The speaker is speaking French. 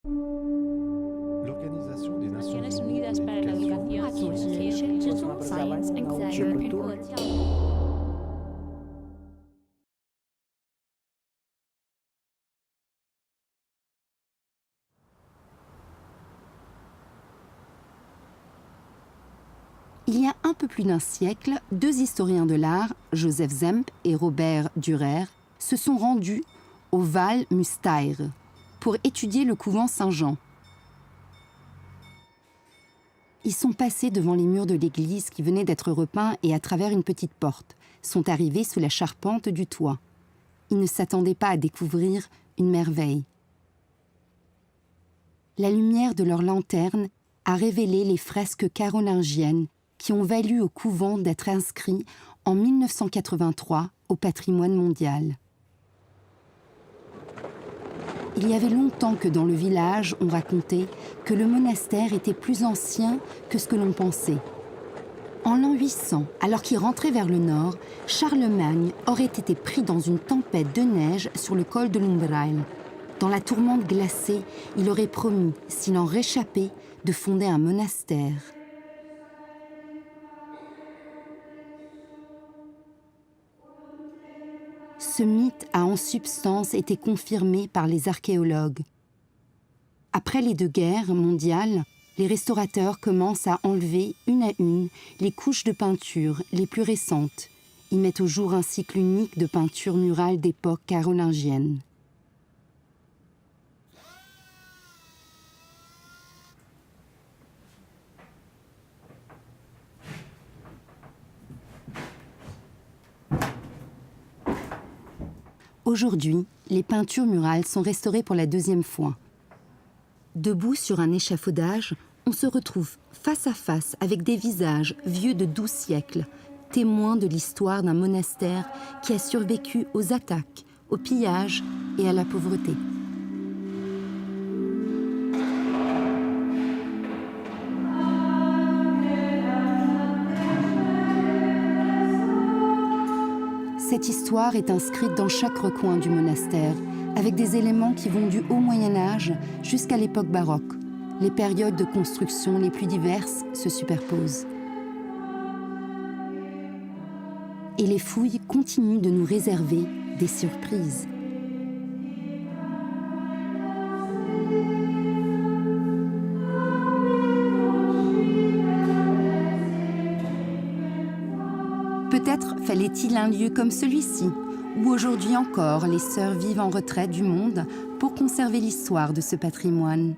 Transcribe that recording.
L'Organisation des Nations Naciones Unies Unidas pour para la l'éducation, Educación, Education, Science and Culture. Il y a un peu plus d'un siècle, deux historiens de l'art, Joseph Zemp et Robert Dürer, se sont rendus au Val Müstair pour étudier le couvent Saint-Jean. Ils sont passés devant les murs de l'église qui venait d'être repeint et à travers une petite porte, sont arrivés sous la charpente du toit. Ils ne s'attendaient pas à découvrir une merveille. La lumière de leur lanterne a révélé les fresques carolingiennes qui ont valu au couvent d'être inscrits en 1983 au patrimoine mondial. Il y avait longtemps que dans le village, on racontait que le monastère était plus ancien que ce que l'on pensait. En l'an 800, alors qu'il rentrait vers le nord, Charlemagne aurait été pris dans une tempête de neige sur le col de l'Umbrail. Dans la tourmente glacée, il aurait promis, s'il en réchappait, de fonder un monastère. Ce mythe a en substance été confirmé par les archéologues. Après les deux guerres mondiales, les restaurateurs commencent à enlever une à une les couches de peinture les plus récentes. Ils mettent au jour un cycle unique de peinture murale d'époque carolingienne. Aujourd'hui, les peintures murales sont restaurées pour la deuxième fois. Debout sur un échafaudage, on se retrouve face à face avec des visages vieux de 12 siècles, témoins de l'histoire d'un monastère qui a survécu aux attaques, aux pillages et à la pauvreté. Cette histoire est inscrite dans chaque recoin du monastère, avec des éléments qui vont du haut Moyen-Âge jusqu'à l'époque baroque. Les périodes de construction les plus diverses se superposent. Et les fouilles continuent de nous réserver des surprises. Peut-être fallait-il un lieu comme celui-ci, où aujourd'hui encore les sœurs vivent en retraite du monde pour conserver l'histoire de ce patrimoine.